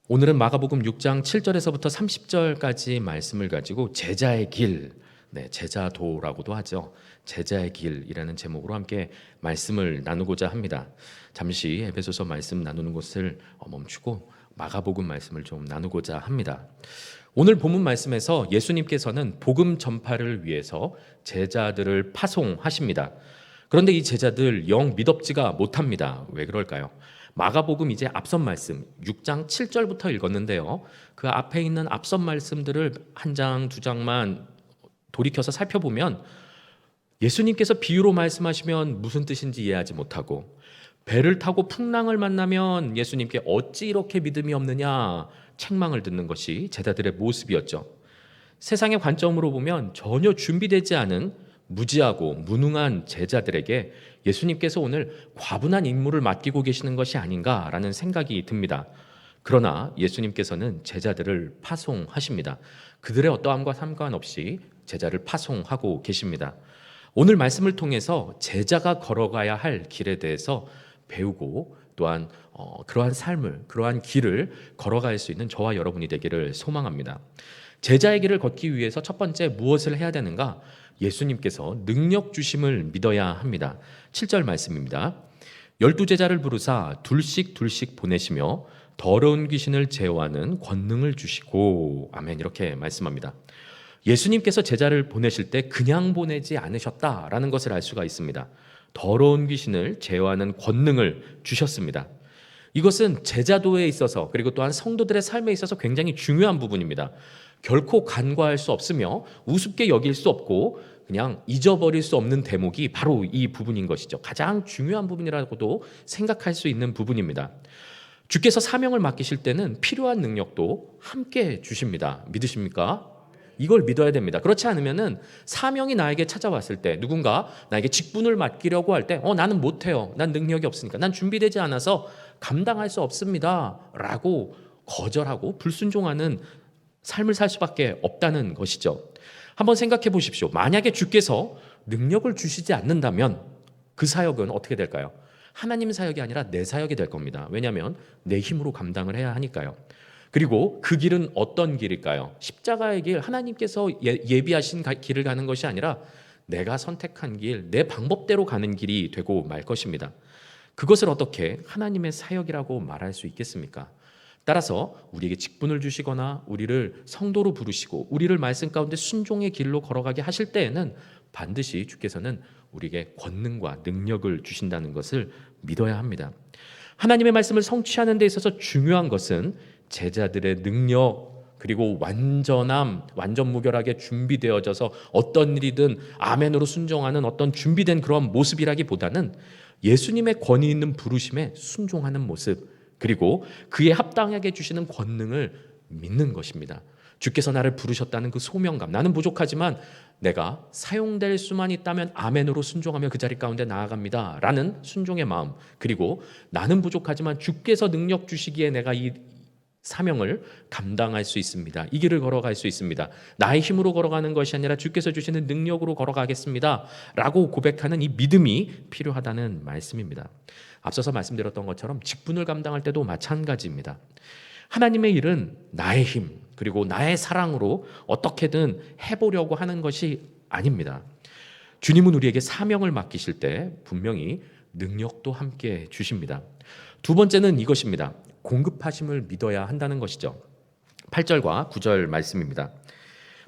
오늘은 마가복음 6장 7절에서부터 30절까지 말씀을 가지고 제자의 길, 제자도라고도 하죠. 제자의 길이라는 제목으로 함께 말씀을 나누고자 합니다. 잠시 에베소서 말씀 나누는 것을 멈추고 마가복음 말씀을 좀 나누고자 합니다. 오늘 본문 말씀에서 예수님께서는 복음 전파를 위해서 제자들을 파송하십니다. 그런데 이 제자들 영 미덥지가 못합니다. 왜 그럴까요? 마가복음 이제 앞선 말씀 6장 7절부터 읽었는데요. 그 앞에 있는 앞선 말씀들을 한 장, 두 장만 돌이켜서 살펴보면 예수님께서 비유로 말씀하시면 무슨 뜻인지 이해하지 못하고, 배를 타고 풍랑을 만나면 예수님께 어찌 이렇게 믿음이 없느냐 책망을 듣는 것이 제자들의 모습이었죠. 세상의 관점으로 보면 전혀 준비되지 않은 무지하고 무능한 제자들에게 예수님께서 오늘 과분한 임무를 맡기고 계시는 것이 아닌가라는 생각이 듭니다. 그러나 예수님께서는 제자들을 파송하십니다. 그들의 어떠함과 상관없이 제자를 파송하고 계십니다. 오늘 말씀을 통해서 제자가 걸어가야 할 길에 대해서 배우고 또한 그러한 삶을, 그러한 길을 걸어갈 수 있는 저와 여러분이 되기를 소망합니다. 제자의 길을 걷기 위해서 첫 번째 무엇을 해야 되는가? 예수님께서 능력 주심을 믿어야 합니다. 7절 말씀입니다. 12제자를 부르사 둘씩 보내시며 더러운 귀신을 제어하는 권능을 주시고, 아멘, 이렇게 말씀합니다. 예수님께서 제자를 보내실 때 그냥 보내지 않으셨다라는 것을 알 수가 있습니다. 더러운 귀신을 제어하는 권능을 주셨습니다. 이것은 제자도에 있어서, 그리고 또한 성도들의 삶에 있어서 굉장히 중요한 부분입니다. 결코 간과할 수 없으며 우습게 여길 수 없고 그냥 잊어버릴 수 없는 대목이 바로 이 부분인 것이죠. 가장 중요한 부분이라고도 생각할 수 있는 부분입니다. 주께서 사명을 맡기실 때는 필요한 능력도 함께 주십니다. 믿으십니까? 이걸 믿어야 됩니다. 그렇지 않으면은 사명이 나에게 찾아왔을 때, 누군가 나에게 직분을 맡기려고 할 때 나는 못해요, 난 능력이 없으니까, 난 준비되지 않아서 감당할 수 없습니다 라고 거절하고 불순종하는 삶을 살 수밖에 없다는 것이죠. 한번 생각해 보십시오. 만약에 주께서 능력을 주시지 않는다면 그 사역은 어떻게 될까요? 하나님 사역이 아니라 내 사역이 될 겁니다. 왜냐하면 내 힘으로 감당을 해야 하니까요. 그리고 그 길은 어떤 길일까요? 십자가의 길, 하나님께서 예비하신 길을 가는 것이 아니라 내가 선택한 길, 내 방법대로 가는 길이 되고 말 것입니다. 그것을 어떻게 하나님의 사역이라고 말할 수 있겠습니까? 따라서 우리에게 직분을 주시거나 우리를 성도로 부르시고 우리를 말씀 가운데 순종의 길로 걸어가게 하실 때에는 반드시 주께서는 우리에게 권능과 능력을 주신다는 것을 믿어야 합니다. 하나님의 말씀을 성취하는 데 있어서 중요한 것은 제자들의 능력, 그리고 완전 무결하게 준비되어져서 어떤 일이든 아멘으로 순종하는 어떤 준비된 그런 모습이라기보다는 예수님의 권위 있는 부르심에 순종하는 모습, 그리고 그에 합당하게 주시는 권능을 믿는 것입니다. 주께서 나를 부르셨다는 그 소명감, 나는 부족하지만 내가 사용될 수만 있다면 아멘으로 순종하며 그 자리 가운데 나아갑니다 라는 순종의 마음, 그리고 나는 부족하지만 주께서 능력 주시기에 내가 이 사명을 감당할 수 있습니다, 이 길을 걸어갈 수 있습니다, 나의 힘으로 걸어가는 것이 아니라 주께서 주시는 능력으로 걸어가겠습니다 라고 고백하는 이 믿음이 필요하다는 말씀입니다. 앞서서 말씀드렸던 것처럼 직분을 감당할 때도 마찬가지입니다. 하나님의 일은 나의 힘, 그리고 나의 사랑으로 어떻게든 해보려고 하는 것이 아닙니다. 주님은 우리에게 사명을 맡기실 때 분명히 능력도 함께 주십니다. 두 번째는 이것입니다. 공급하심을 믿어야 한다는 것이죠. 8절과 9절 말씀입니다.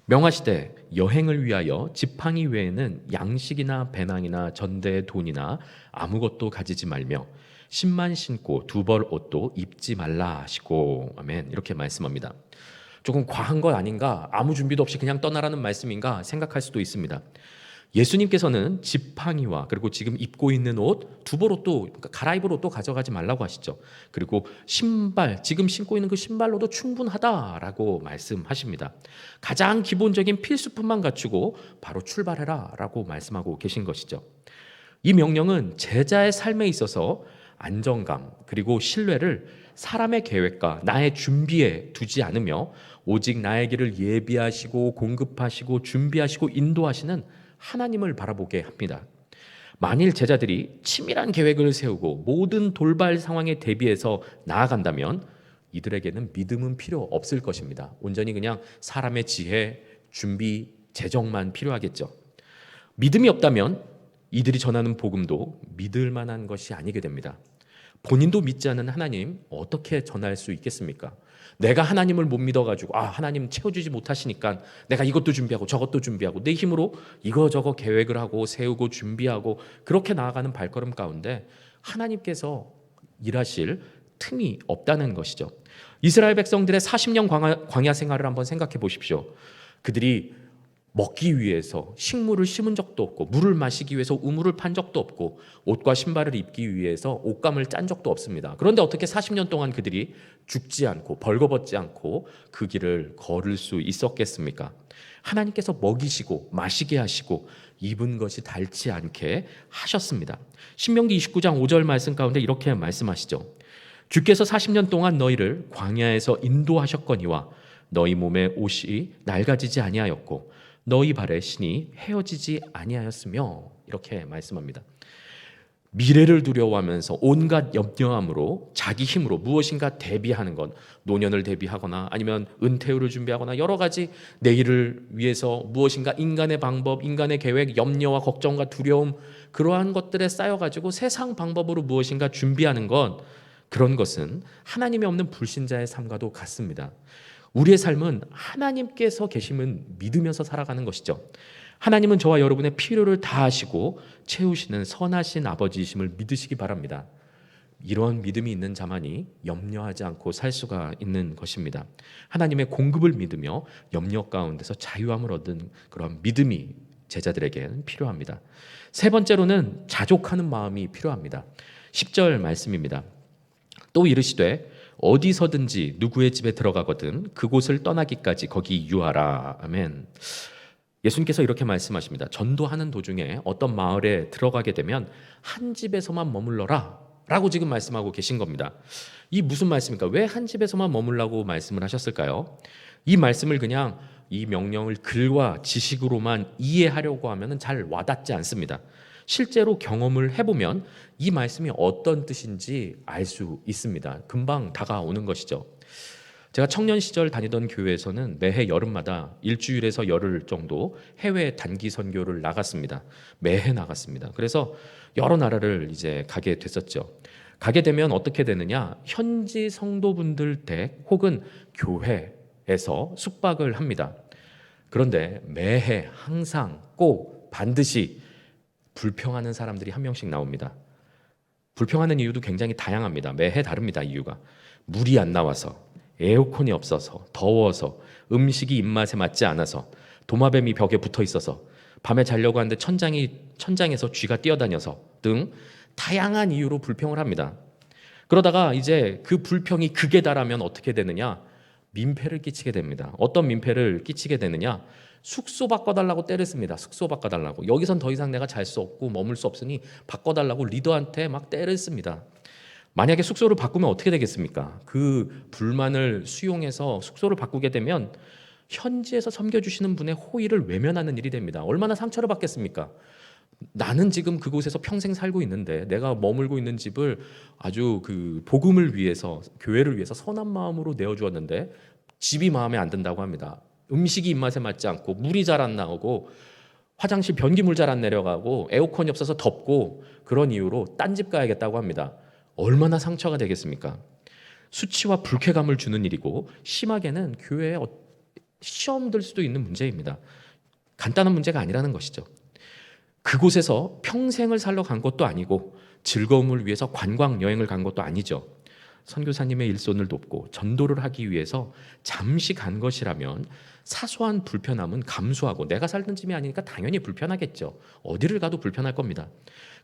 명하시되 여행을 위하여 지팡이 외에는 양식이나 배낭이나 전대의 돈이나 아무것도 가지지 말며 신만 신고 두 벌 옷도 입지 말라 하시고, 아멘, 이렇게 말씀합니다. 조금 과한 것 아닌가, 아무 준비도 없이 그냥 떠나라는 말씀인가 생각할 수도 있습니다. 예수님께서는 지팡이와 그리고 지금 입고 있는 옷, 두 벌 옷도, 그러니까 갈아입을 옷도 가져가지 말라고 하시죠. 그리고 신발, 지금 신고 있는 그 신발로도 충분하다라고 말씀하십니다. 가장 기본적인 필수품만 갖추고 바로 출발해라 라고 말씀하고 계신 것이죠. 이 명령은 제자의 삶에 있어서 안정감, 그리고 신뢰를 사람의 계획과 나의 준비에 두지 않으며 오직 나의 길을 예비하시고 공급하시고 준비하시고 인도하시는 하나님을 바라보게 합니다. 만일 제자들이 치밀한 계획을 세우고 모든 돌발 상황에 대비해서 나아간다면 이들에게는 믿음은 필요 없을 것입니다. 온전히 그냥 사람의 지혜, 준비, 재정만 필요하겠죠. 믿음이 없다면 이들이 전하는 복음도 믿을 만한 것이 아니게 됩니다. 본인도 믿지 않는 하나님 어떻게 전할 수 있겠습니까? 내가 하나님을 못 믿어가지고 하나님 채워주지 못하시니까 내가 이것도 준비하고 저것도 준비하고 내 힘으로 이거저거 계획을 하고 세우고 준비하고 그렇게 나아가는 발걸음 가운데 하나님께서 일하실 틈이 없다는 것이죠. 이스라엘 백성들의 40년 광야 생활을 한번 생각해 보십시오. 그들이 먹기 위해서 식물을 심은 적도 없고 물을 마시기 위해서 우물을 판 적도 없고 옷과 신발을 입기 위해서 옷감을 짠 적도 없습니다. 그런데 어떻게 40년 동안 그들이 죽지 않고 벌거벗지 않고 그 길을 걸을 수 있었겠습니까? 하나님께서 먹이시고 마시게 하시고 입은 것이 닳지 않게 하셨습니다. 신명기 29장 5절 말씀 가운데 이렇게 말씀하시죠. 주께서 40년 동안 너희를 광야에서 인도하셨거니와 너희 몸의 옷이 낡아지지 아니하였고 너희 발의 신이 헤어지지 아니하였으며 이렇게 말씀합니다. 미래를 두려워하면서 온갖 염려함으로 자기 힘으로 무엇인가 대비하는 것, 노년을 대비하거나 아니면 은퇴후를 준비하거나 여러 가지 내일을 위해서 무엇인가 인간의 방법, 인간의 계획, 염려와 걱정과 두려움 그러한 것들에 쌓여가지고 세상 방법으로 무엇인가 준비하는 것, 그런 것은 하나님이 없는 불신자의 삶과도 같습니다. 우리의 삶은 하나님께서 계심은 믿으면서 살아가는 것이죠. 하나님은 저와 여러분의 필요를 다하시고 채우시는 선하신 아버지이심을 믿으시기 바랍니다. 이런 믿음이 있는 자만이 염려하지 않고 살 수가 있는 것입니다. 하나님의 공급을 믿으며 염려 가운데서 자유함을 얻은 그런 믿음이 제자들에게는 필요합니다. 세 번째로는 자족하는 마음이 필요합니다. 10절 말씀입니다. 또 이르시되 어디서든지 누구의 집에 들어가거든 그곳을 떠나기까지 거기 유하라. 아멘. 예수님께서 이렇게 말씀하십니다. 전도하는 도중에 어떤 마을에 들어가게 되면 한 집에서만 머물러라 라고 지금 말씀하고 계신 겁니다. 이 무슨 말씀입니까? 왜 한 집에서만 머물라고 말씀을 하셨을까요? 이 말씀을 그냥 이 명령을 글과 지식으로만 이해하려고 하면 잘 와닿지 않습니다. 실제로 경험을 해보면 이 말씀이 어떤 뜻인지 알 수 있습니다. 금방 다가오는 것이죠. 제가 청년 시절 다니던 교회에서는 매해 여름마다 일주일에서 열흘 정도 해외 단기 선교를 나갔습니다. 매해 나갔습니다. 그래서 여러 나라를 이제 가게 됐었죠. 가게 되면 어떻게 되느냐? 현지 성도분들 댁 혹은 교회에서 숙박을 합니다. 그런데 매해 항상 꼭 반드시 불평하는 사람들이 한 명씩 나옵니다. 불평하는 이유도 굉장히 다양합니다. 매해 다릅니다. 이유가 물이 안 나와서, 에어컨이 없어서, 더워서, 음식이 입맛에 맞지 않아서, 도마뱀이 벽에 붙어 있어서, 밤에 자려고 하는데 천장에서 쥐가 뛰어다녀서 등 다양한 이유로 불평을 합니다. 그러다가 이제 그 불평이 극에 달하면 어떻게 되느냐? 민폐를 끼치게 됩니다. 어떤 민폐를 끼치게 되느냐? 숙소 바꿔달라고 때를 씁니다. 숙소 바꿔달라고. 여기선 더 이상 내가 잘 수 없고 머물 수 없으니 바꿔달라고 리더한테 막 때를 씁니다. 만약에 숙소를 바꾸면 어떻게 되겠습니까? 그 불만을 수용해서 숙소를 바꾸게 되면 현지에서 섬겨주시는 분의 호의를 외면하는 일이 됩니다. 얼마나 상처를 받겠습니까? 나는 지금 그곳에서 평생 살고 있는데 내가 머물고 있는 집을 아주 그 복음을 위해서, 교회를 위해서 선한 마음으로 내어주었는데 집이 마음에 안 든다고 합니다. 음식이 입맛에 맞지 않고 물이 잘 안 나오고 화장실 변기물 잘 안 내려가고 에어컨이 없어서 덥고 그런 이유로 딴 집 가야겠다고 합니다. 얼마나 상처가 되겠습니까? 수치와 불쾌감을 주는 일이고 심하게는 교회에 시험 들 수도 있는 문제입니다. 간단한 문제가 아니라는 것이죠. 그곳에서 평생을 살러 간 것도 아니고 즐거움을 위해서 관광 여행을 간 것도 아니죠. 선교사님의 일손을 돕고 전도를 하기 위해서 잠시 간 것이라면 사소한 불편함은 감수하고 내가 살던 집이 아니니까 당연히 불편하겠죠. 어디를 가도 불편할 겁니다.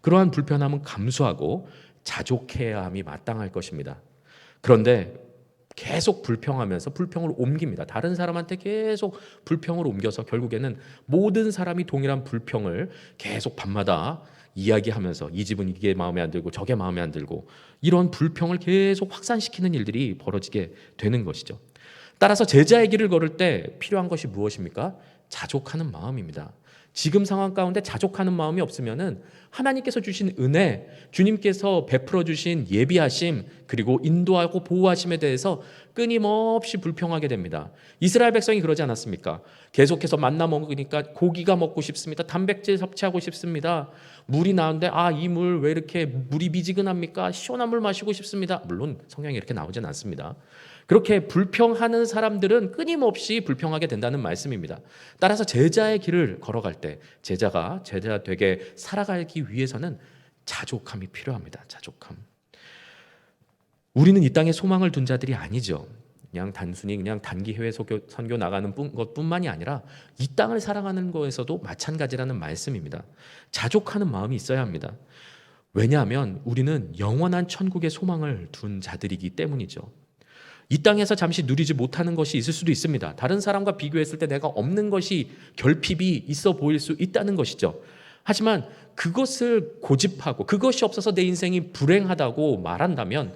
그러한 불편함은 감수하고 자족해야 함이 마땅할 것입니다. 그런데 계속 불평하면서 불평을 옮깁니다. 다른 사람한테 계속 불평을 옮겨서 결국에는 모든 사람이 동일한 불평을 계속 밤마다 이야기하면서 이 집은 이게 마음에 안 들고 저게 마음에 안 들고 이런 불평을 계속 확산시키는 일들이 벌어지게 되는 것이죠. 따라서 제자의 길을 걸을 때 필요한 것이 무엇입니까? 자족하는 마음입니다. 지금 상황 가운데 자족하는 마음이 없으면은 하나님께서 주신 은혜, 주님께서 베풀어 주신 예비하심, 그리고 인도하고 보호하심에 대해서 끊임없이 불평하게 됩니다. 이스라엘 백성이 그러지 않았습니까? 계속해서 만나 먹으니까 고기가 먹고 싶습니다. 단백질 섭취하고 싶습니다. 물이 나오는데 이 물 왜 이렇게 물이 미지근합니까? 시원한 물 마시고 싶습니다. 물론 성경에 이렇게 나오진 않습니다. 그렇게 불평하는 사람들은 끊임없이 불평하게 된다는 말씀입니다. 따라서 제자의 길을 걸어갈 때 제자가 제자 되게 살아가기 위해서는 자족함이 필요합니다. 자족함. 우리는 이 땅에 소망을 둔 자들이 아니죠. 그냥 단순히 단기 해외 선교 나가는 것뿐만이 아니라 이 땅을 살아가는 거에서도 마찬가지라는 말씀입니다. 자족하는 마음이 있어야 합니다. 왜냐하면 우리는 영원한 천국의 소망을 둔 자들이기 때문이죠. 이 땅에서 잠시 누리지 못하는 것이 있을 수도 있습니다. 다른 사람과 비교했을 때 내가 없는 것이 결핍이 있어 보일 수 있다는 것이죠. 하지만 그것을 고집하고 그것이 없어서 내 인생이 불행하다고 말한다면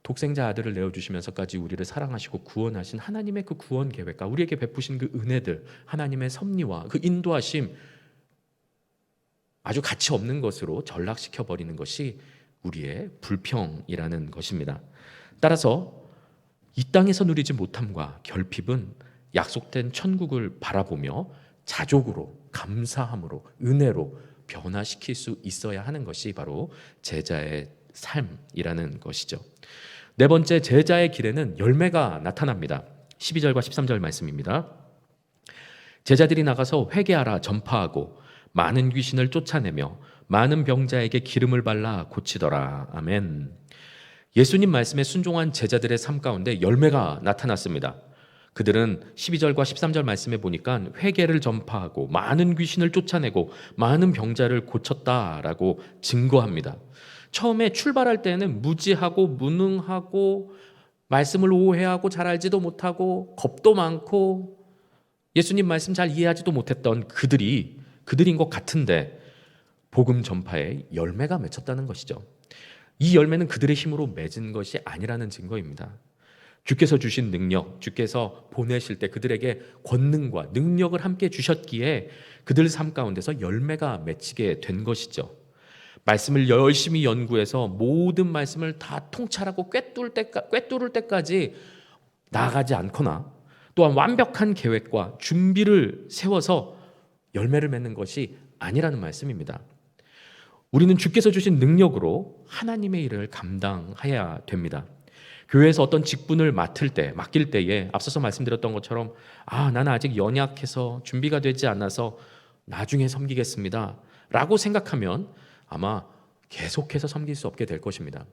독생자 아들을 내어주시면서까지 우리를 사랑하시고 구원하신 하나님의 그 구원 계획과 우리에게 베푸신 그 은혜들, 하나님의 섭리와 그 인도하심, 아주 가치 없는 것으로 전락시켜버리는 것이 우리의 불평이라는 것입니다. 따라서 이 땅에서 누리지 못함과 결핍은 약속된 천국을 바라보며 자족으로, 감사함으로, 은혜로 변화시킬 수 있어야 하는 것이 바로 제자의 삶이라는 것이죠. 네 번째, 제자의 길에는 열매가 나타납니다. 12절과 13절 말씀입니다. 제자들이 나가서 회개하라 전파하고 많은 귀신을 쫓아내며 많은 병자에게 기름을 발라 고치더라. 아멘. 예수님 말씀에 순종한 제자들의 삶 가운데 열매가 나타났습니다. 그들은 12절과 13절 말씀에 보니까 회개를 전파하고 많은 귀신을 쫓아내고 많은 병자를 고쳤다라고 증거합니다. 처음에 출발할 때는 무지하고 무능하고 말씀을 오해하고 잘 알지도 못하고 겁도 많고 예수님 말씀 잘 이해하지도 못했던 그들인 것 같은데 복음 전파에 열매가 맺혔다는 것이죠. 이 열매는 그들의 힘으로 맺은 것이 아니라는 증거입니다. 주께서 주신 능력, 주께서 보내실 때 그들에게 권능과 능력을 함께 주셨기에 그들 삶 가운데서 열매가 맺히게 된 것이죠. 말씀을 열심히 연구해서 모든 말씀을 다 통찰하고 꿰뚫을 때까지 나아가지 않거나 또한 완벽한 계획과 준비를 세워서 열매를 맺는 것이 아니라는 말씀입니다. 우리는 주께서 주신 능력으로 하나님의 일을 감당해야 됩니다. 교회에서 어떤 직분을 맡길 때에 앞서서 말씀드렸던 것처럼 나는 아직 연약해서 준비가 되지 않아서 나중에 섬기겠습니다 라고 생각하면 아마 계속해서 섬길 수 없게 될 것입니다.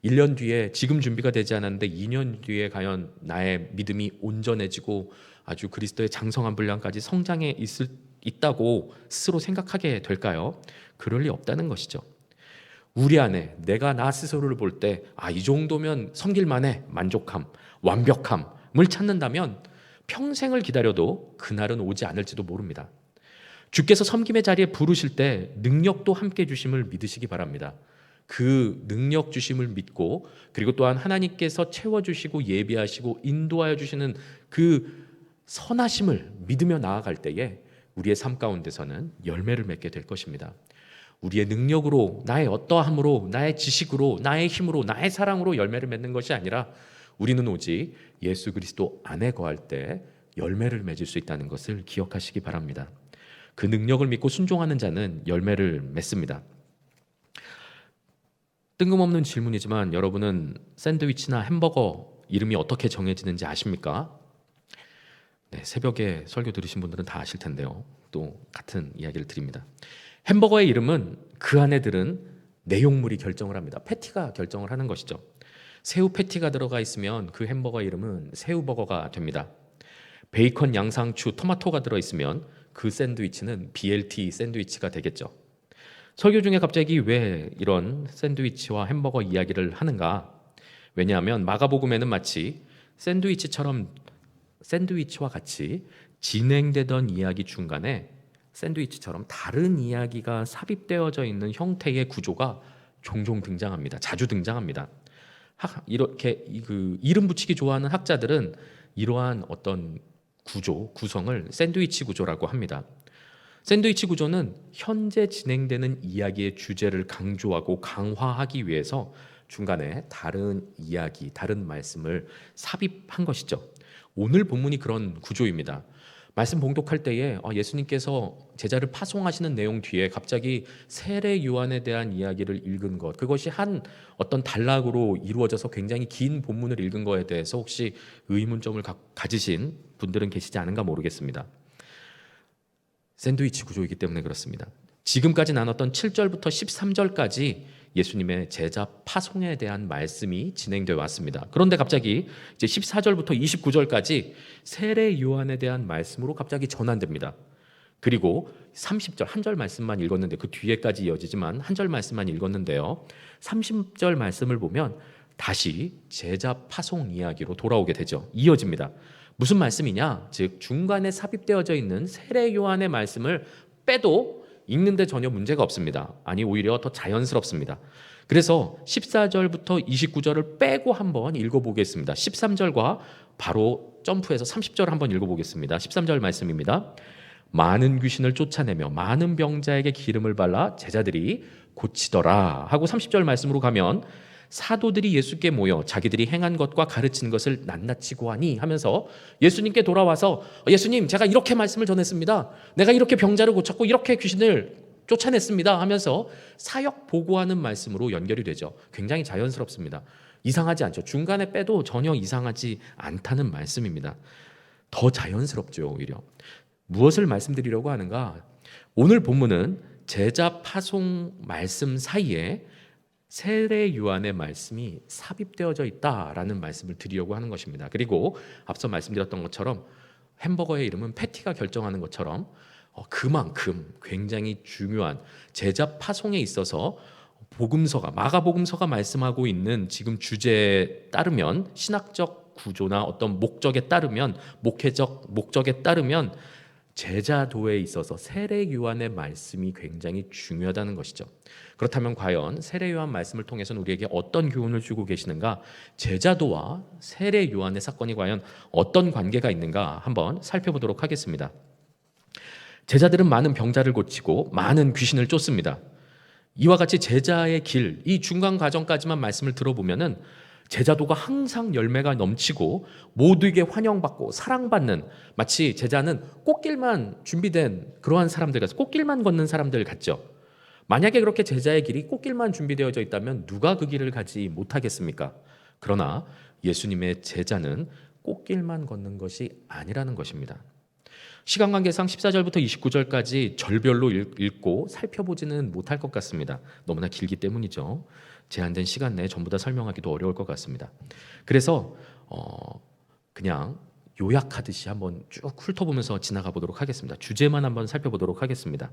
1년 뒤에 지금 준비가 되지 않았는데 2년 뒤에 과연 나의 믿음이 온전해지고 아주 그리스도의 장성한 분량까지 성장해 있다고 스스로 생각하게 될까요? 그럴 리 없다는 것이죠. 우리 안에 내가 나 스스로를 볼 때 이 정도면 섬길 만해 만족함, 완벽함을 찾는다면 평생을 기다려도 그날은 오지 않을지도 모릅니다. 주께서 섬김의 자리에 부르실 때 능력도 함께 주심을 믿으시기 바랍니다. 그 능력 주심을 믿고 그리고 또한 하나님께서 채워주시고 예비하시고 인도하여 주시는 그 선하심을 믿으며 나아갈 때에 우리의 삶 가운데서는 열매를 맺게 될 것입니다. 우리의 능력으로, 나의 어떠함으로, 나의 지식으로, 나의 힘으로, 나의 사랑으로 열매를 맺는 것이 아니라 우리는 오직 예수 그리스도 안에 거할 때 열매를 맺을 수 있다는 것을 기억하시기 바랍니다. 그 능력을 믿고 순종하는 자는 열매를 맺습니다. 뜬금없는 질문이지만 여러분은 샌드위치나 햄버거 이름이 어떻게 정해지는지 아십니까? 네, 새벽에 설교 들으신 분들은 다 아실 텐데요. 또 같은 이야기를 드립니다. 햄버거의 이름은 그 안에 들은 내용물이 결정을 합니다. 패티가 결정을 하는 것이죠. 새우 패티가 들어가 있으면 그 햄버거 이름은 새우버거가 됩니다. 베이컨, 양상추, 토마토가 들어있으면 그 샌드위치는 BLT 샌드위치가 되겠죠. 설교 중에 갑자기 왜 이런 샌드위치와 햄버거 이야기를 하는가? 왜냐하면 마가복음에는 마치 샌드위치와 같이 진행되던 이야기 중간에 샌드위치처럼 다른 이야기가 삽입되어져 있는 형태의 구조가 종종 등장합니다. 자주 등장합니다. 이렇게 이름 붙이기 좋아하는 학자들은 이러한 어떤 구성을 샌드위치 구조라고 합니다. 샌드위치 구조는 현재 진행되는 이야기의 주제를 강조하고 강화하기 위해서 중간에 다른 이야기, 다른 말씀을 삽입한 것이죠. 오늘 본문이 그런 구조입니다. 말씀 봉독할 때에 예수님께서 제자를 파송하시는 내용 뒤에 갑자기 세례 요한에 대한 이야기를 읽은 것, 그것이 한 어떤 단락으로 이루어져서 굉장히 긴 본문을 읽은 것에 대해서 혹시 의문점을 가지신 분들은 계시지 않은가 모르겠습니다. 샌드위치 구조이기 때문에 그렇습니다. 지금까지 나눴던 7절부터 13절까지 예수님의 제자 파송에 대한 말씀이 진행되어 왔습니다. 그런데 갑자기 이제 14절부터 29절까지 세례 요한에 대한 말씀으로 갑자기 전환됩니다. 그리고 30절 한 절 말씀만 읽었는데 그 뒤에까지 이어지지만 한 절 말씀만 읽었는데요. 30절 말씀을 보면 다시 제자 파송 이야기로 돌아오게 되죠. 이어집니다. 무슨 말씀이냐? 즉 중간에 삽입되어져 있는 세례 요한의 말씀을 빼도 읽는데 전혀 문제가 없습니다. 아니 오히려 더 자연스럽습니다. 그래서 14절부터 29절을 빼고 한번 읽어보겠습니다. 13절과 바로 점프해서 30절 한번 읽어보겠습니다. 13절 말씀입니다. 많은 귀신을 쫓아내며 많은 병자에게 기름을 발라 제자들이 고치더라 하고 30절 말씀으로 가면 사도들이 예수께 모여 자기들이 행한 것과 가르친 것을 낱낱이 고하니 하면서 예수님께 돌아와서 예수님 제가 이렇게 말씀을 전했습니다. 내가 이렇게 병자를 고쳤고 이렇게 귀신을 쫓아냈습니다 하면서 사역 보고하는 말씀으로 연결이 되죠. 굉장히 자연스럽습니다. 이상하지 않죠. 중간에 빼도 전혀 이상하지 않다는 말씀입니다. 더 자연스럽죠. 오히려 무엇을 말씀드리려고 하는가? 오늘 본문은 제자 파송 말씀 사이에 세례 요한의 말씀이 삽입되어져 있다라는 말씀을 드리려고 하는 것입니다. 그리고 앞서 말씀드렸던 것처럼 햄버거의 이름은 패티가 결정하는 것처럼 그만큼 굉장히 중요한 제자 파송에 있어서 복음서가 마가복음서가 말씀하고 있는 지금 주제에 따르면 신학적 구조나 어떤 목적에 따르면 목회적 목적에 따르면 제자도에 있어서 세례 요한의 말씀이 굉장히 중요하다는 것이죠. 그렇다면 과연 세례 요한 말씀을 통해서는 우리에게 어떤 교훈을 주고 계시는가? 제자도와 세례 요한의 사건이 과연 어떤 관계가 있는가 한번 살펴보도록 하겠습니다. 제자들은 많은 병자를 고치고 많은 귀신을 쫓습니다. 이와 같이 제자의 길, 이 중간 과정까지만 말씀을 들어보면은 제자도가 항상 열매가 넘치고 모두에게 환영받고 사랑받는, 마치 제자는 꽃길만 준비된 그러한 사람들 같아요. 꽃길만 걷는 사람들 같죠. 만약에 그렇게 제자의 길이 꽃길만 준비되어져 있다면 누가 그 길을 가지 못하겠습니까? 그러나 예수님의 제자는 꽃길만 걷는 것이 아니라는 것입니다. 시간 관계상 14절부터 29절까지 절별로 읽고 살펴보지는 못할 것 같습니다. 너무나 길기 때문이죠. 제한된 시간 내에 전부 다 설명하기도 어려울 것 같습니다. 그래서 그냥 요약하듯이 한번 쭉 훑어보면서 지나가 보도록 하겠습니다. 주제만 한번 살펴보도록 하겠습니다.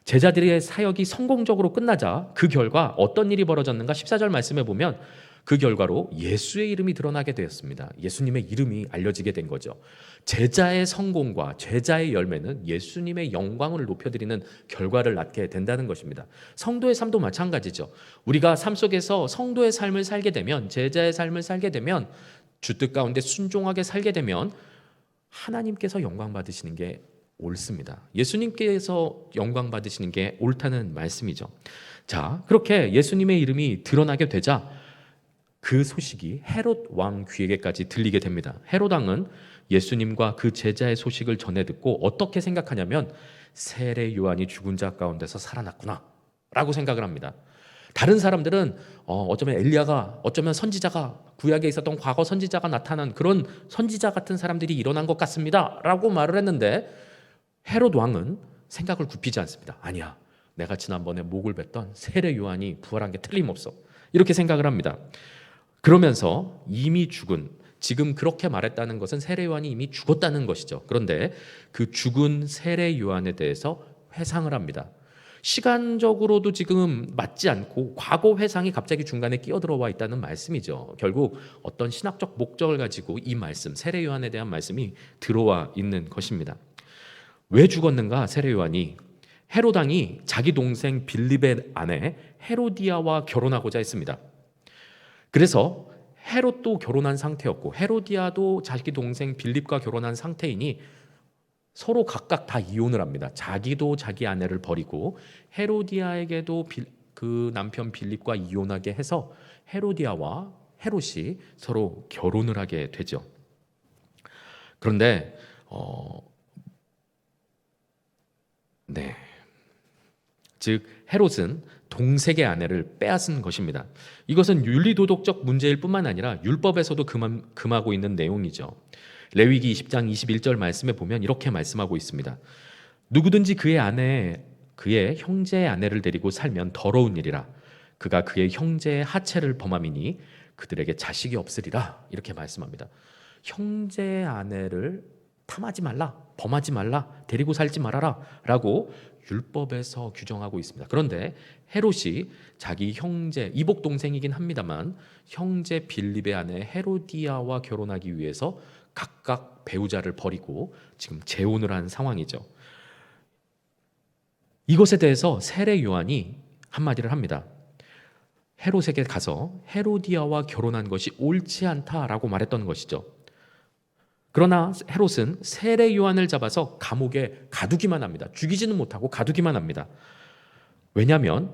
제자들의 사역이 성공적으로 끝나자 그 결과 어떤 일이 벌어졌는가? 14절 말씀에 보면 그 결과로 예수의 이름이 드러나게 되었습니다. 예수님의 이름이 알려지게 된 거죠. 제자의 성공과 제자의 열매는 예수님의 영광을 높여드리는 결과를 낳게 된다는 것입니다. 성도의 삶도 마찬가지죠. 우리가 삶 속에서 성도의 삶을 살게 되면, 제자의 삶을 살게 되면, 주뜻 가운데 순종하게 살게 되면 하나님께서 영광 받으시는 게 옳습니다. 예수님께서 영광 받으시는 게 옳다는 말씀이죠. 자, 그렇게 예수님의 이름이 드러나게 되자 그 소식이 헤롯 왕 귀에게까지 들리게 됩니다. 헤롯 왕은 예수님과 그 제자의 소식을 전해 듣고 어떻게 생각하냐면 세례 요한이 죽은 자 가운데서 살아났구나 라고 생각을 합니다. 다른 사람들은 어쩌면 엘리야가, 어쩌면 선지자가, 구약에 있었던 과거 선지자가 나타난 그런 선지자 같은 사람들이 일어난 것 같습니다 라고 말을 했는데 헤롯 왕은 생각을 굽히지 않습니다. 아니야, 내가 지난번에 목을 뱉던 세례 요한이 부활한 게 틀림없어, 이렇게 생각을 합니다. 그러면서 이미 죽은, 지금 그렇게 말했다는 것은 세례 요한이 이미 죽었다는 것이죠. 그런데 그 죽은 세례 요한에 대해서 회상을 합니다. 시간적으로도 지금 맞지 않고 과거 회상이 갑자기 중간에 끼어들어와 있다는 말씀이죠. 결국 어떤 신학적 목적을 가지고 이 말씀, 세례 요한에 대한 말씀이 들어와 있는 것입니다. 왜 죽었는가? 세례 요한이 헤롯 왕이 자기 동생 빌립의 아내 헤로디아와 결혼하고자 했습니다. 그래서 헤롯도 결혼한 상태였고 헤로디아도 자기 동생 빌립과 결혼한 상태이니 서로 각각 다 이혼을 합니다. 자기도 자기 아내를 버리고 헤로디아에게도 그 남편 빌립과 이혼하게 해서 헤로디아와 헤롯이 서로 결혼을 하게 되죠. 그런데 네, 즉 헤롯은 동색의 아내를 빼앗은 것입니다. 이것은 윤리도덕적 문제일 뿐만 아니라 율법에서도 금하고 있는 내용이죠. 레위기 20장 21절 말씀에 보면 이렇게 말씀하고 있습니다. 누구든지 그의 형제의 아내를 데리고 살면 더러운 일이라. 그가 그의 형제의 하체를 범함이니 그들에게 자식이 없으리라. 이렇게 말씀합니다. 형제의 아내를 탐하지 말라, 범하지 말라, 데리고 살지 말아라 라고 율법에서 규정하고 있습니다. 그런데 헤롯이 자기 형제, 이복 동생이긴 합니다만 형제 빌립의 아내 헤로디아와 결혼하기 위해서 각각 배우자를 버리고 지금 재혼을 한 상황이죠. 이것에 대해서 세례 요한이 한마디를 합니다. 헤롯에게 가서 헤로디아와 결혼한 것이 옳지 않다라고 말했던 것이죠. 그러나 헤롯은 세례 요한을 잡아서 감옥에 가두기만 합니다. 죽이지는 못하고 가두기만 합니다. 왜냐하면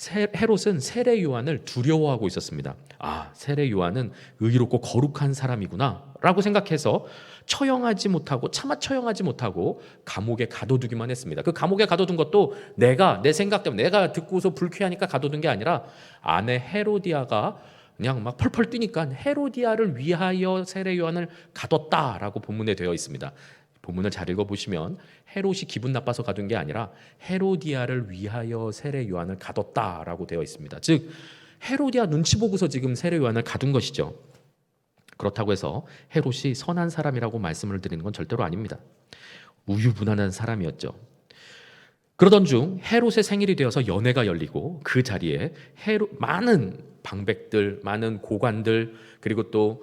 헤롯은 세례 요한을 두려워하고 있었습니다. 아, 세례 요한은 의롭고 거룩한 사람이구나 라고 생각해서 차마 처형하지 못하고 감옥에 가둬두기만 했습니다. 그 감옥에 가둬둔 것도 내 생각 때문에, 내가 듣고서 불쾌하니까 가둬둔 게 아니라 아내 헤로디아가 그냥 막 펄펄 뛰니까 헤로디아를 위하여 세례 요한을 가뒀다라고 본문에 되어 있습니다. 본문을 잘 읽어보시면 헤롯이 기분 나빠서 가둔 게 아니라 헤로디아를 위하여 세례 요한을 가뒀다라고 되어 있습니다. 즉 헤로디아 눈치 보고서 지금 세례 요한을 가둔 것이죠. 그렇다고 해서 헤롯이 선한 사람이라고 말씀을 드리는 건 절대로 아닙니다. 우유부단한 사람이었죠. 그러던 중 헤롯의 생일이 되어서 연회가 열리고 그 자리에 많은 방백들, 많은 고관들, 그리고 또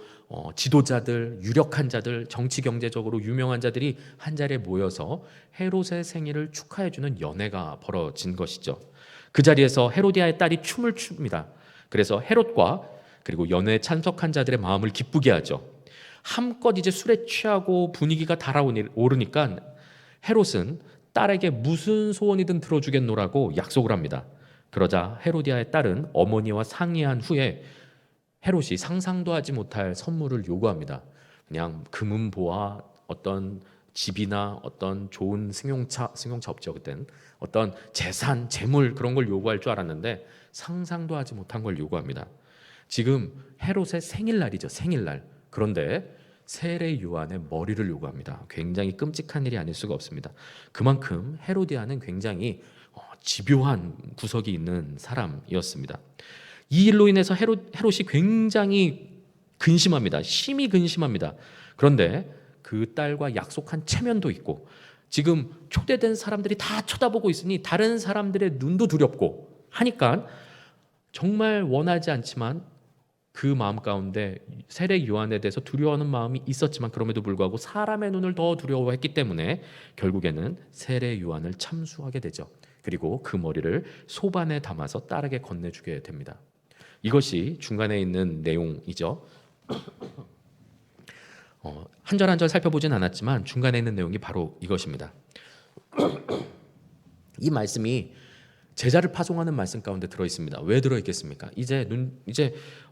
지도자들, 유력한 자들, 정치 경제적으로 유명한 자들이 한 자리에 모여서 헤롯의 생일을 축하해주는 연회가 벌어진 것이죠. 그 자리에서 헤로디아의 딸이 춤을 춥니다. 그래서 헤롯과 그리고 연회에 참석한 자들의 마음을 기쁘게 하죠. 함껏 이제 술에 취하고 분위기가 달아오르니까 헤롯은 딸에게 무슨 소원이든 들어주겠노라고 약속을 합니다. 그러자 헤로디아의 딸은 어머니와 상의한 후에 헤롯이 상상도 하지 못할 선물을 요구합니다. 그냥 금은보화, 어떤 집이나 어떤 좋은 승용차 없죠 그땐, 어떤 재산, 재물 그런 걸 요구할 줄 알았는데 상상도 하지 못한 걸 요구합니다. 지금 헤롯의 생일날이죠, 생일날. 그런데 세례 요한의 머리를 요구합니다. 굉장히 끔찍한 일이 아닐 수가 없습니다. 그만큼 헤로디아는 굉장히 집요한 구석이 있는 사람이었습니다. 이 일로 인해서 헤롯이 굉장히 근심합니다. 심히 근심합니다. 그런데 그 딸과 약속한 체면도 있고 지금 초대된 사람들이 다 쳐다보고 있으니 다른 사람들의 눈도 두렵고 하니까 정말 원하지 않지만 그 마음 가운데 세례 요한에 대해서 두려워하는 마음이 있었지만 그럼에도 불구하고 사람의 눈을 더 두려워했기 때문에 결국에는 세례 요한을 참수하게 되죠. 그리고 그 머리를 소반에 담아서 딸에게 건네주게 됩니다. 이것이 중간에 있는 내용이죠. 한 절 한 절 살펴보진 않았지만 중간에 있는 내용이 바로 이것입니다. 이 말씀이 제자를 파송하는 말씀 가운데 들어 있습니다. 왜 들어 있겠습니까? 이제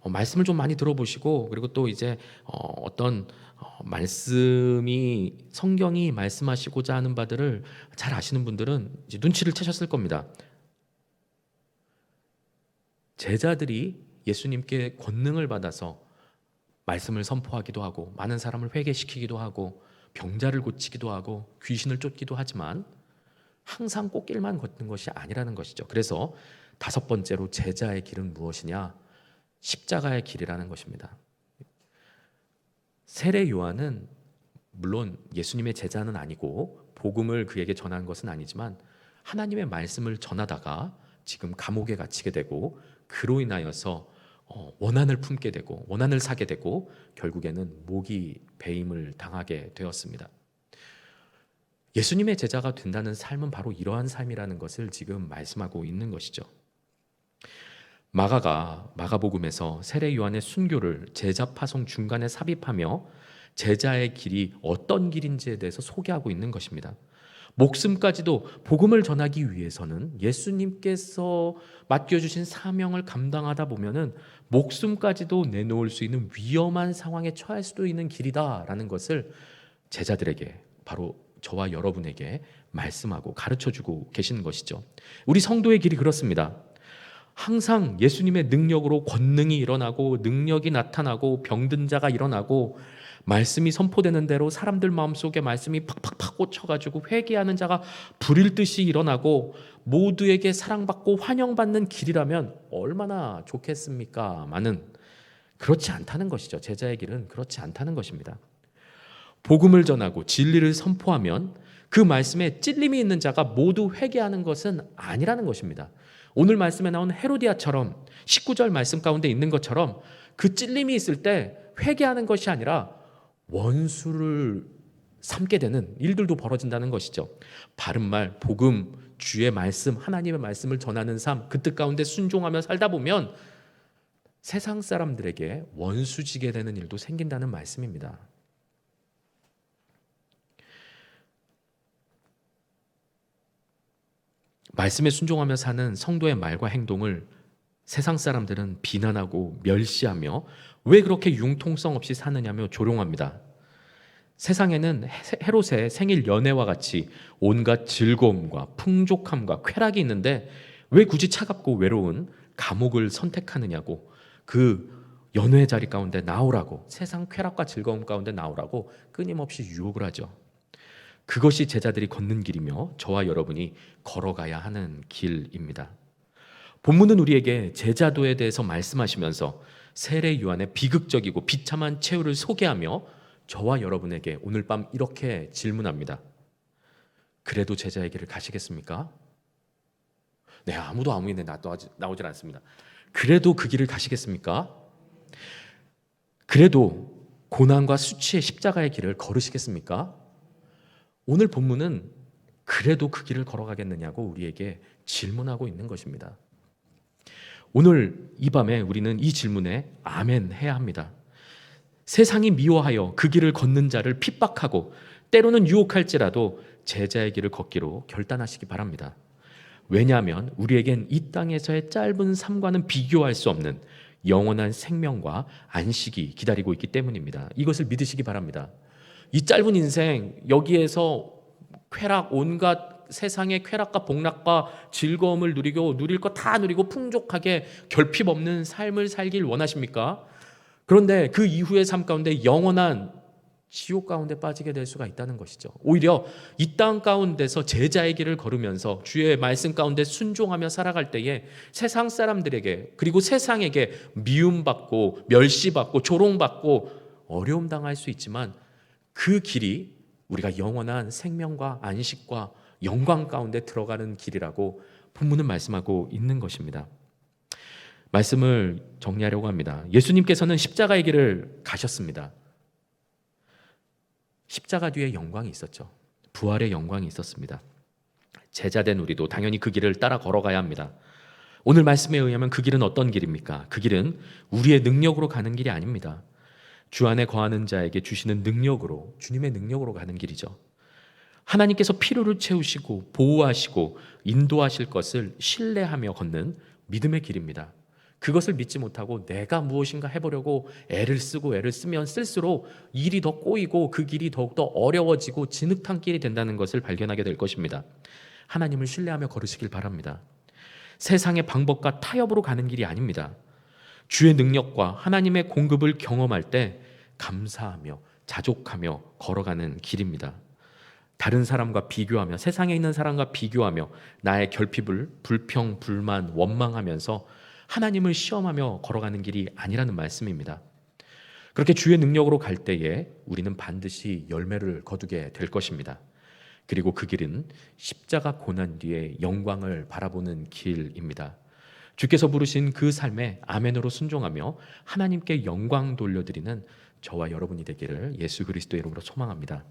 말씀을 좀 많이 들어보시고 그리고 또 이제 어떤 말씀이 성경이 말씀하시고자 하는 바들을 잘 아시는 분들은 이제 눈치를 채셨을 겁니다. 제자들이 예수님께 권능을 받아서 말씀을 선포하기도 하고 많은 사람을 회개시키기도 하고 병자를 고치기도 하고 귀신을 쫓기도 하지만 항상 꽃길만 걷는 것이 아니라는 것이죠. 그래서 다섯 번째로 제자의 길은 무엇이냐? 십자가의 길이라는 것입니다. 세례 요한은 물론 예수님의 제자는 아니고 복음을 그에게 전한 것은 아니지만 하나님의 말씀을 전하다가 지금 감옥에 갇히게 되고 그로 인하여서 원한을 품게 되고 원한을 사게 되고 결국에는 모기 배임을 당하게 되었습니다. 예수님의 제자가 된다는 삶은 바로 이러한 삶이라는 것을 지금 말씀하고 있는 것이죠. 마가복음에서 세례 요한의 순교를 제자 파송 중간에 삽입하며 제자의 길이 어떤 길인지에 대해서 소개하고 있는 것입니다. 목숨까지도 복음을 전하기 위해서는 예수님께서 맡겨주신 사명을 감당하다 보면은 목숨까지도 내놓을 수 있는 위험한 상황에 처할 수도 있는 길이다라는 것을 제자들에게, 바로 저와 여러분에게 말씀하고 가르쳐주고 계시는 것이죠. 우리 성도의 길이 그렇습니다. 항상 예수님의 능력으로 권능이 일어나고 능력이 나타나고 병든 자가 일어나고 말씀이 선포되는 대로 사람들 마음속에 말씀이 팍팍팍 꽂혀가지고 회개하는 자가 불일 듯이 일어나고 모두에게 사랑받고 환영받는 길이라면 얼마나 좋겠습니까? 많은 그렇지 않다는 것이죠. 제자의 길은 그렇지 않다는 것입니다. 복음을 전하고 진리를 선포하면 그 말씀에 찔림이 있는 자가 모두 회개하는 것은 아니라는 것입니다. 오늘 말씀에 나온 헤로디아처럼 19절 말씀 가운데 있는 것처럼 그 찔림이 있을 때 회개하는 것이 아니라 원수를 삼게 되는 일들도 벌어진다는 것이죠. 바른말, 복음, 주의 말씀, 하나님의 말씀을 전하는 삶, 그 뜻 가운데 순종하며 살다 보면 세상 사람들에게 원수지게 되는 일도 생긴다는 말씀입니다. 말씀에 순종하며 사는 성도의 말과 행동을 세상 사람들은 비난하고 멸시하며 왜 그렇게 융통성 없이 사느냐며 조롱합니다. 세상에는 헤롯의 생일 연회와 같이 온갖 즐거움과 풍족함과 쾌락이 있는데 왜 굳이 차갑고 외로운 감옥을 선택하느냐고, 그 연회 자리 가운데 나오라고, 세상 쾌락과 즐거움 가운데 나오라고 끊임없이 유혹을 하죠. 그것이 제자들이 걷는 길이며 저와 여러분이 걸어가야 하는 길입니다. 본문은 우리에게 제자도에 대해서 말씀하시면서 세례 요한의 비극적이고 비참한 최후를 소개하며 저와 여러분에게 오늘 밤 이렇게 질문합니다. 그래도 제자의 길을 가시겠습니까? 네, 아무도 아무 일에 나오질 않습니다. 그래도 그 길을 가시겠습니까? 그래도 고난과 수치의 십자가의 길을 걸으시겠습니까? 오늘 본문은 그래도 그 길을 걸어가겠느냐고 우리에게 질문하고 있는 것입니다. 오늘 이 밤에 우리는 이 질문에 아멘 해야 합니다. 세상이 미워하여 그 길을 걷는 자를 핍박하고 때로는 유혹할지라도 제자의 길을 걷기로 결단하시기 바랍니다. 왜냐하면 우리에겐 이 땅에서의 짧은 삶과는 비교할 수 없는 영원한 생명과 안식이 기다리고 있기 때문입니다. 이것을 믿으시기 바랍니다. 이 짧은 인생, 여기에서 쾌락, 온갖 세상의 쾌락과 복락과 즐거움을 누리고 누릴 거 다 누리고 풍족하게 결핍 없는 삶을 살길 원하십니까? 그런데 그 이후의 삶 가운데 영원한 지옥 가운데 빠지게 될 수가 있다는 것이죠. 오히려 이 땅 가운데서 제자의 길을 걸으면서 주의 말씀 가운데 순종하며 살아갈 때에 세상 사람들에게, 그리고 세상에게 미움받고 멸시받고 조롱받고 어려움 당할 수 있지만 그 길이 우리가 영원한 생명과 안식과 영광 가운데 들어가는 길이라고 본문은 말씀하고 있는 것입니다. 말씀을 정리하려고 합니다. 예수님께서는 십자가의 길을 가셨습니다. 십자가 뒤에 영광이 있었죠. 부활의 영광이 있었습니다. 제자된 우리도 당연히 그 길을 따라 걸어가야 합니다. 오늘 말씀에 의하면 그 길은 어떤 길입니까? 그 길은 우리의 능력으로 가는 길이 아닙니다. 주 안에 거하는 자에게 주시는 능력으로, 주님의 능력으로 가는 길이죠. 하나님께서 필요를 채우시고 보호하시고 인도하실 것을 신뢰하며 걷는 믿음의 길입니다. 그것을 믿지 못하고 내가 무엇인가 해보려고 애를 쓰고 애를 쓰면 쓸수록 일이 더 꼬이고 그 길이 더욱더 어려워지고 진흙탕 길이 된다는 것을 발견하게 될 것입니다. 하나님을 신뢰하며 걸으시길 바랍니다. 세상의 방법과 타협으로 가는 길이 아닙니다. 주의 능력과 하나님의 공급을 경험할 때 감사하며 자족하며 걸어가는 길입니다. 다른 사람과 비교하며, 세상에 있는 사람과 비교하며 나의 결핍을 불평, 불만, 원망하면서 하나님을 시험하며 걸어가는 길이 아니라는 말씀입니다. 그렇게 주의 능력으로 갈 때에 우리는 반드시 열매를 거두게 될 것입니다. 그리고 그 길은 십자가 고난 뒤에 영광을 바라보는 길입니다. 주께서 부르신 그 삶에 아멘으로 순종하며 하나님께 영광 돌려드리는 저와 여러분이 되기를 예수 그리스도의 이름으로 소망합니다.